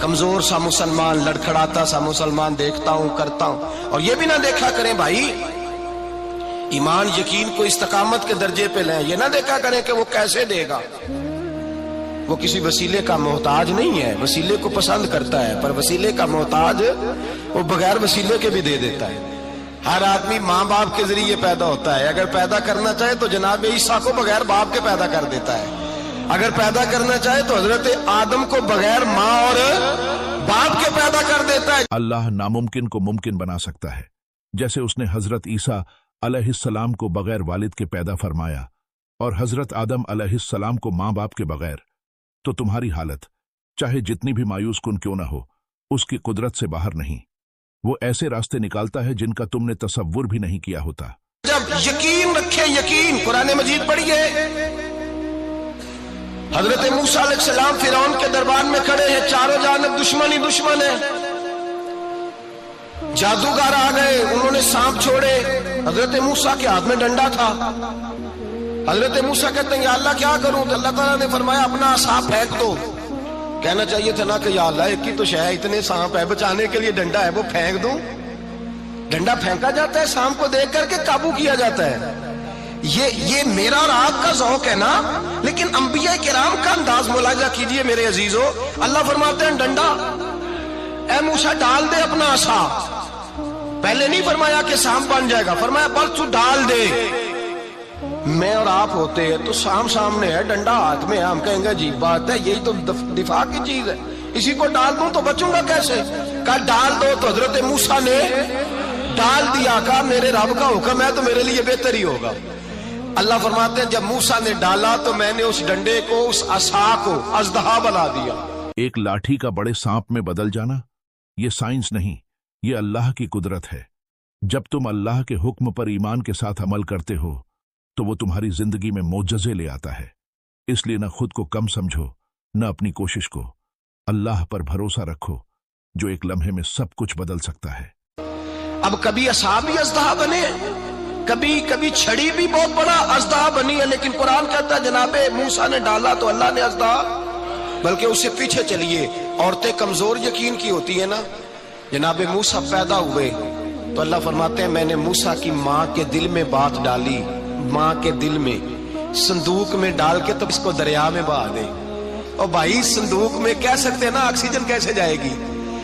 کمزور سا مسلمان، لڑکھڑاتا سا مسلمان دیکھتا ہوں کرتا ہوں. اور یہ بھی نہ دیکھا کریں بھائی ایمان یقین کو استقامت کے درجے پہ لیں، یہ نہ دیکھا کریں کہ وہ کیسے دے گا. وہ کسی وسیلے کا محتاج نہیں ہے، وسیلے کو پسند کرتا ہے، پر وسیلے کا محتاج وہ بغیر وسیلے کے بھی دے دیتا ہے. ہر آدمی ماں باپ کے ذریعے پیدا ہوتا ہے، اگر پیدا کرنا چاہے تو جناب عیسیٰ کو بغیر باپ کے پیدا کر دیتا ہے. اگر پیدا کرنا چاہے تو حضرت آدم کو بغیر ماں اور باپ کے پیدا کر دیتا ہے. اللہ ناممکن کو ممکن بنا سکتا ہے، جیسے اس نے حضرت عیسیٰ علیہ السلام کو بغیر والد کے پیدا فرمایا اور حضرت آدم علیہ السلام کو ماں باپ کے بغیر. تو تمہاری حالت چاہے جتنی بھی مایوس کن کیوں نہ ہو، اس کی قدرت سے باہر نہیں. وہ ایسے راستے نکالتا ہے جن کا تم نے تصور بھی نہیں کیا ہوتا. جب یقین رکھیں، یقین قرآن مجید پڑھیے. حضرت موسیٰ علیہ السلام فرعون کے دربار میں کھڑے ہیں، چاروں جانب دشمن ہی دشمن ہے. جادوگر آ گئے، انہوں نے سانپ چھوڑے. حضرت موسیٰ کے ہاتھ میں ڈنڈا تھا. حضرت موسیٰ کہتے ہیں یا اللہ کیا کروں؟ تو اللہ تعالیٰ نے فرمایا اپنا عصا پھینک دو. کہنا چاہیے تھا نا کہ یا اللہ ایک ہی تو شے ہے، اتنے سانپ ہے، بچانے کے لیے ڈنڈا ہے وہ پھینک دوں. ڈنڈا پھینکا جاتا ہے، سانپ کو دیکھ کر کے قابو کیا جاتا ہے. یہ میرا اور آپ کا ذوق ہے نا، لیکن انبیاء کرام کا انداز ملاحظہ کیجئے میرے عزیزو. اللہ فرماتے ہیں ڈنڈا اے موسیٰ ڈال دے اپنا عصا. پہلے نہیں فرمایا کہ سانپ بن جائے گا، فرمایا بس تو ڈال دے. میں اور آپ ہوتے ہیں تو سام سامنے ہے، ڈنڈا ہاتھ میں ہے، ہم کہیں گے عجیب بات ہے، یہی تو دفاع کی چیز ہے، اسی کو ڈال دوں تو بچوں گا کیسے؟ کہا ڈال دو. تو حضرت موسیٰ نے ڈال دیا. کہا میرے رب کا حکم ہے تو میرے لیے بہتر ہی ہوگا. اللہ فرماتے ہیں جب موسیٰ نے ڈالا تو میں نے اس ڈنڈے کو، اس عصا کو اژدہا بنا دیا. ایک لاٹھی کا بڑے سانپ میں بدل جانا یہ سائنس نہیں، یہ اللہ کی قدرت ہے. جب تم اللہ کے حکم پر ایمان کے ساتھ عمل کرتے ہو تو وہ تمہاری زندگی میں معجزے لے آتا ہے. اس لیے نہ خود کو کم سمجھو نہ اپنی کوشش کو. اللہ پر بھروسہ رکھو جو ایک لمحے میں سب کچھ بدل سکتا ہے. اب کبھی عصا بھی اژدہا بنے، کبھی چھڑی بھی بہت بڑا اژدہا بنی ہے، لیکن قرآن کہتا ہے جناب موسیٰ نے ڈالا تو اللہ نے اژدہا. بلکہ اس سے پیچھے چلیے، عورتیں کمزور یقین کی ہوتی ہیں نا. جناب موسیٰ پیدا ہوئے تو اللہ فرماتے ہیں میں نے موسیٰ کی ماں کے دل میں بات ڈالی، ماں کے دل میں صندوق میں ڈال کے تو اس کو دریا میں بہا دے. اور بھائی صندوق میں کہہ سکتے ہیں نا آکسیجن کیسے جائے گی؟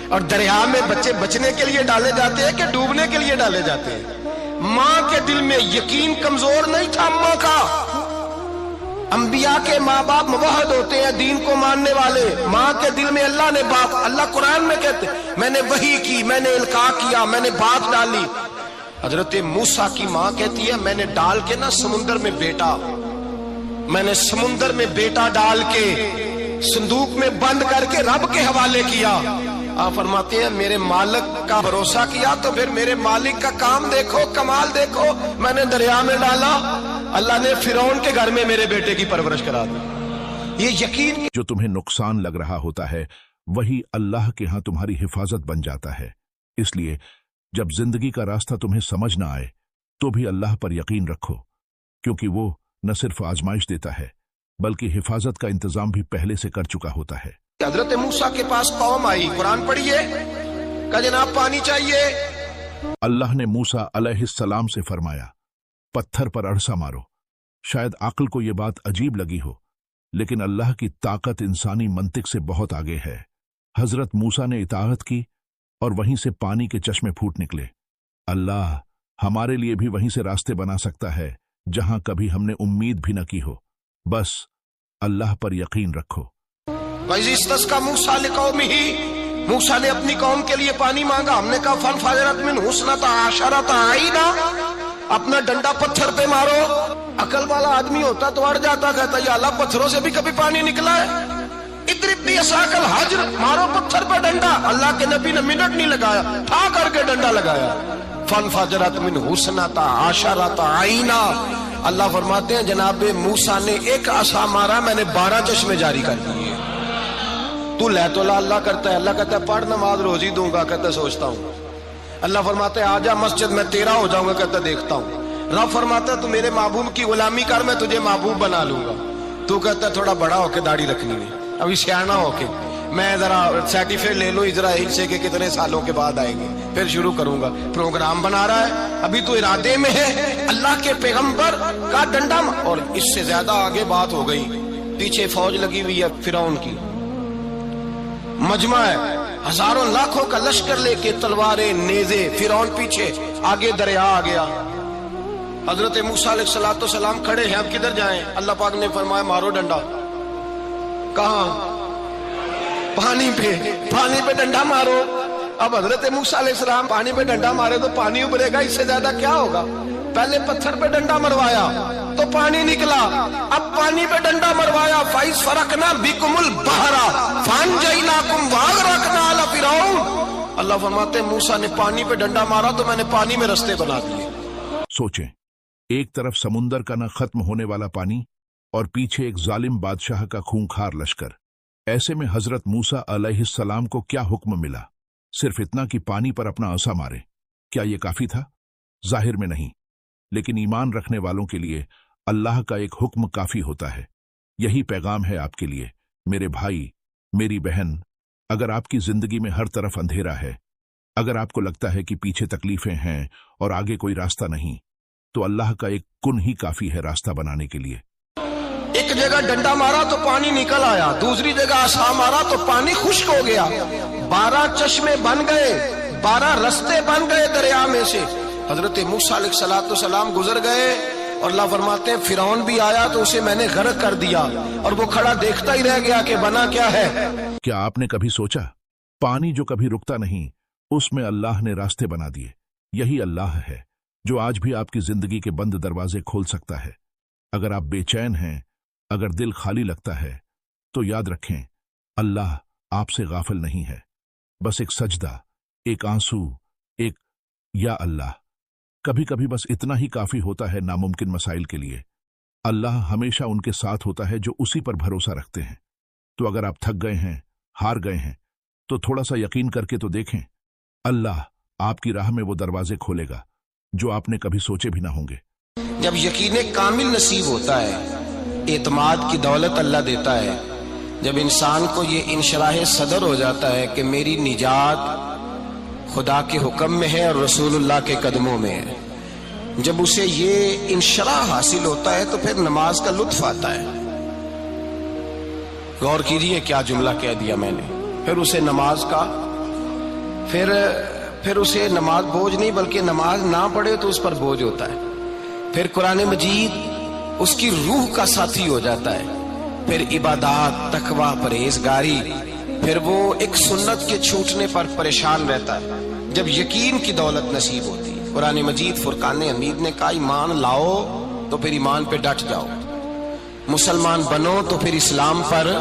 اور دریا میں بچے بچنے کے لیے ڈالے جاتے ہیں کہ ڈوبنے کے لیے ڈالے جاتے ہیں؟ ماں کے دل میں یقین کمزور نہیں تھا ماں کا. انبیاء کے ماں باپ موحد ہوتے ہیں، دین کو ماننے والے. ماں کے دل میں اللہ نے بات، اللہ قرآن میں کہتے میں نے وحی کی، میں نے القاء کیا، میں نے بات ڈالی. حضرت موسیٰ کی ماں کہتی ہے میں نے ڈال کے نا سمندر میں بیٹا، میں نے سمندر میں بیٹا ڈال کے صندوق میں بند کر کے رب کے حوالے کیا. آپ فرماتے ہیں میرے مالک کا بھروسہ کیا تو پھر میرے مالک کا کام دیکھو، کمال دیکھو. میں نے دریا میں ڈالا، اللہ نے فرعون کے گھر میں میرے بیٹے کی پرورش کرا دی. یہ یقین جو تمہیں نقصان لگ رہا ہوتا ہے وہی اللہ کے ہاں تمہاری حفاظت بن جاتا ہے. اس لیے جب زندگی کا راستہ تمہیں سمجھ نہ آئے تو بھی اللہ پر یقین رکھو، کیونکہ وہ نہ صرف آزمائش دیتا ہے بلکہ حفاظت کا انتظام بھی پہلے سے کر چکا ہوتا ہے. حضرت موسیٰ کے پاس قوم آئی، قرآن پڑھیے، کہا جناب پانی چاہیے. اللہ نے موسیٰ علیہ السلام سے فرمایا پتھر پر اڑسا مارو. شاید عقل کو یہ بات عجیب لگی ہو، لیکن اللہ کی طاقت انسانی منطق سے بہت آگے ہے. حضرت موسیٰ نے اطاعت کی اور وہیں سے پانی کے چشمے پھوٹ نکلے. اللہ ہمارے لیے بھی وہیں سے راستے بنا سکتا ہے جہاں کبھی ہم نے امید بھی نہ کی ہو. بس اللہ پر یقین رکھو. وَإِذِ اسْتَسْقَىٰ مُوسَىٰ لِقَوْمِهِ، موسیٰ نے اپنی قوم کے لیے پانی مانگا. ہم نے کہا فَانْفَجَرَتْ مِنْهُ اثْنَتَا عَشَرَةَ عَيْنًا، اپنا ڈنڈا پتھر پہ مارو. عقل والا آدمی ہوتا تو اڑ جاتا، کہتا یا اللہ پتھروں سے بھی کبھی پانی نکلا ہے؟ اضرب بعصاک الحجر، مارو پتھر پہ ڈنڈا. اللہ کے نبی نے منٹ نہیں لگایا، ٹھا کر کے ڈنڈا لگایا. فَانْفَجَرَتْ مِنْهُ اثْنَتَا عَشَرَةَ عَيْنًا. اللہ فرماتے ہیں جناب موسیٰ نے ایک عصا مارا، میں نے 12 چشمے جاری کر دیے. تو لے تو لا اللہ کرتا ہے، اللہ کہتا ہے پڑھ نماز روزی دوں گا، کہتا ہے سوچتا ہوں. اللہ فرماتا ہے آجا مسجد میں تیرا ہو جاؤں گا، کہتا ہے دیکھتا ہوں. رب فرماتا ہے تو میرے محبوب کی غلامی کر، میں تجھے محبوب بنا لوں گا. تو کہتا ہے تھوڑا بڑا ہو کے داڑھی رکھنی ہے، ابھی سیانا ہو کے. میں ذرا سرٹیفکیٹ لے لو اسرائیل سے کہ کتنے سالوں کے بعد آئیں گے، پھر شروع کروں گا۔ پروگرام بنا رہا ہے، ابھی تو ارادے میں ہے۔ اللہ کے پیغمبر کا ڈنڈا، اور اس سے زیادہ آگے بات ہو گئی، پیچھے فوج لگی ہوئی ہے فرعون کی، مجمع ہے، ہزاروں لاکھوں کا لشکر لے کے، تلواریں نیزے، فرعون پیچھے، آگے دریا آ گیا۔ حضرت موسیٰ علیہ السلام کھڑے ہیں، اب کدھر جائیں؟ اللہ پاک نے فرمایا مارو ڈنڈا۔ کہاں؟ پانی پہ ڈنڈا مارو۔ اب حضرت موسیٰ علیہ السلام پانی پہ ڈنڈا مارے تو پانی ابھرے گا، اس سے زیادہ کیا ہوگا؟ پہلے پتھر پہ ڈنڈا مروایا تو پانی نکلا، اب پانی پہ ڈنڈا مروایا، فَإِذْ فَرَقْنَا بِكُمُ الْبَحْرَ فَأَنْجَيْنَاكُمْ وَأَغْرَقْنَا آلَ فِرْعَوْنَ۔ اللہ فرماتے ہیں موسیٰ نے پانی پہ ڈنڈا مارا تو میں نے پانی میں رستے بنا دیے۔ سوچیں، ایک طرف سمندر کا نہ ختم ہونے والا پانی اور پیچھے ایک ظالم بادشاہ کا خونخوار لشکر۔ ایسے میں حضرت موسیٰ علیہ السلام کو کیا حکم ملا؟ صرف اتنا کہ پانی پر اپنا عصا مارے۔ کیا یہ کافی تھا؟ ظاہر میں نہیں، لیکن ایمان رکھنے والوں کے لیے اللہ کا ایک حکم کافی ہوتا ہے۔ یہی پیغام ہے آپ کے لیے، میرے بھائی، میری بہن۔ اگر آپ کی زندگی میں ہر طرف اندھیرا ہے، اگر آپ کو لگتا ہے کہ پیچھے تکلیفیں ہیں اور آگے کوئی راستہ نہیں، تو اللہ کا ایک کن ہی کافی ہے راستہ بنانے کے لیے۔ ایک جگہ ڈنڈا مارا تو پانی نکل آیا، دوسری جگہ عصا مارا تو پانی خشک ہو گیا، 12 چشمے بن گئے، 12 رستے بن گئے دریا میں سے۔ حضرت موسیٰ علیہ السلام گزر گئے اور اللہ فرماتے ہیں فرعون بھی آیا تو اسے میں نے غرق کر دیا، اور وہ کھڑا دیکھتا ہی رہ گیا کہ بنا کیا ہے۔ کیا آپ نے کبھی سوچا، پانی جو کبھی رکتا نہیں، اس میں اللہ نے راستے بنا دیے۔ یہی اللہ ہے جو آج بھی آپ کی زندگی کے بند دروازے کھول سکتا ہے۔ اگر آپ بے چین ہیں، اگر دل خالی لگتا ہے، تو یاد رکھیں اللہ آپ سے غافل نہیں ہے۔ بس ایک سجدہ، ایک آنسو، ایک یا اللہ، کبھی کبھی بس اتنا ہی کافی ہوتا ہے ناممکن مسائل کے لیے۔ اللہ ہمیشہ ان کے ساتھ ہوتا ہے جو اسی پر بھروسہ رکھتے ہیں۔ تو اگر آپ تھک گئے ہیں، ہار گئے ہیں، تو تھوڑا سا یقین کر کے تو دیکھیں، اللہ آپ کی راہ میں وہ دروازے کھولے گا جو آپ نے کبھی سوچے بھی نہ ہوں گے۔ جب یقین کامل نصیب ہوتا ہے، اعتماد کی دولت اللہ دیتا ہے، جب انسان کو یہ انشراح صدر ہو جاتا ہے کہ میری نجات خدا کے حکم میں ہے اور رسول اللہ کے قدموں میں ہے، جب اسے یہ انشراح حاصل ہوتا ہے تو پھر نماز کا لطف آتا ہے۔ غور کیجئے کیا جملہ کہہ دیا میں نے۔ پھر اسے نماز کا پھر اسے نماز بوجھ نہیں، بلکہ نماز نہ پڑھے تو اس پر بوجھ ہوتا ہے۔ پھر قرآن مجید اس کی روح کا ساتھی ہو جاتا ہے، پھر عبادات، تقوی، پرہیزگاری، پھر وہ ایک سنت کے چھوٹنے پر پریشان رہتا ہے جب یقین کی دولت نصیب ہوتی ہے۔ قرآن مجید فرقان حمید نے کہا ایمان لاؤ تو پھر ایمان پہ ڈٹ جاؤ، مسلمان بنو تو پھر اسلام پر۔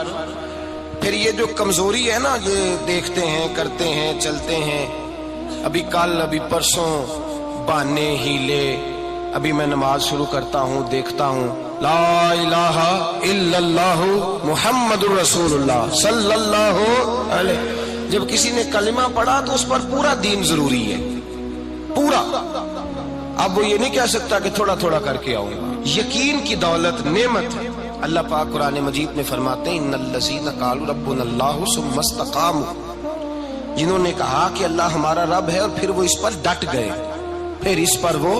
پھر یہ جو کمزوری ہے نا، یہ دیکھتے ہیں، کرتے ہیں، چلتے ہیں، ابھی کل، ابھی پرسوں، بہانے ہیلے، ابھی میں نماز شروع کرتا ہوں، دیکھتا ہوں لا الہ الا اللہ محمد الرسول اللہ صلی اللہ علیہ۔ جب کسی نے کلمہ پڑھا تو اس پر پورا دین ضروری ہے، پورا۔ اب وہ یہ نہیں کہہ سکتا کہ تھوڑا تھوڑا کر کے آؤں گا۔ یقین کی دولت نعمت ہے۔ اللہ پاک قرآن مجید میں فرماتے ہیں ان الذین قالوا ربنا اللہ ثم استقاموا، جنہوں نے کہا کہ اللہ ہمارا رب ہے اور پھر وہ اس پر ڈٹ گئے، پھر اس پر وہ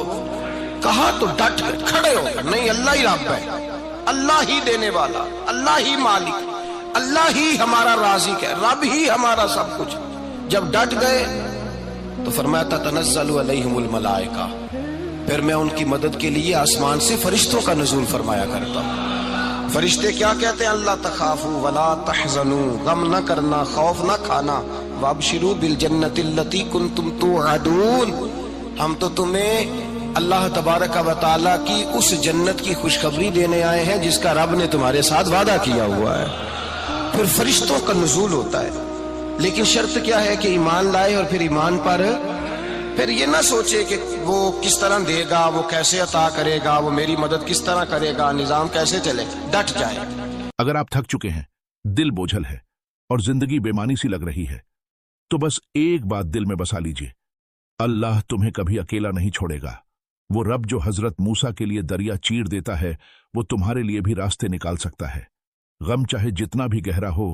کہا تو ڈٹ گئے، کھڑے ہو گئے، نہیں اللہ ہی رب ہے، اللہ ہی دینے والا، اللہ ہی مالک، اللہ ہی ہمارا رازق ہے، رب ہی ہمارا سب کچھ۔ جب ڈٹ گئے تو فرمایا تتنزل علیہم الملائکہ، پھر میں ان کی مدد کے لیے آسمان سے فرشتوں کا نزول فرمایا کرتا ہوں۔ فرشتے کیا کہتے ہیں؟ اللہ تخافوا ولا تحزنوا، غم نہ کرنا، خوف نہ کھانا، وابشروا بالجنۃ التی کنتم توعدون، ہم تو تمہیں اللہ تبارک و تعالیٰ کی اس جنت کی خوشخبری دینے آئے ہیں جس کا رب نے تمہارے ساتھ وعدہ کیا ہوا ہے۔ پھر فرشتوں کا نزول ہوتا ہے، لیکن شرط کیا ہے کہ ایمان لائے، اور پھر ایمان پر پھر یہ نہ سوچے کہ وہ کس طرح دے گا، وہ کیسے عطا کرے گا، وہ میری مدد کس طرح کرے گا، نظام کیسے چلے، ڈٹ جائے۔ اگر آپ تھک چکے ہیں، دل بوجھل ہے اور زندگی بےمانی سی لگ رہی ہے، تو بس ایک بات دل میں بسا لیجئے، اللہ تمہیں کبھی اکیلا نہیں چھوڑے گا۔ وہ رب جو حضرت موسیٰ کے لیے دریا چیر دیتا ہے، وہ تمہارے لیے بھی راستے نکال سکتا ہے۔ غم چاہے جتنا بھی گہرا ہو،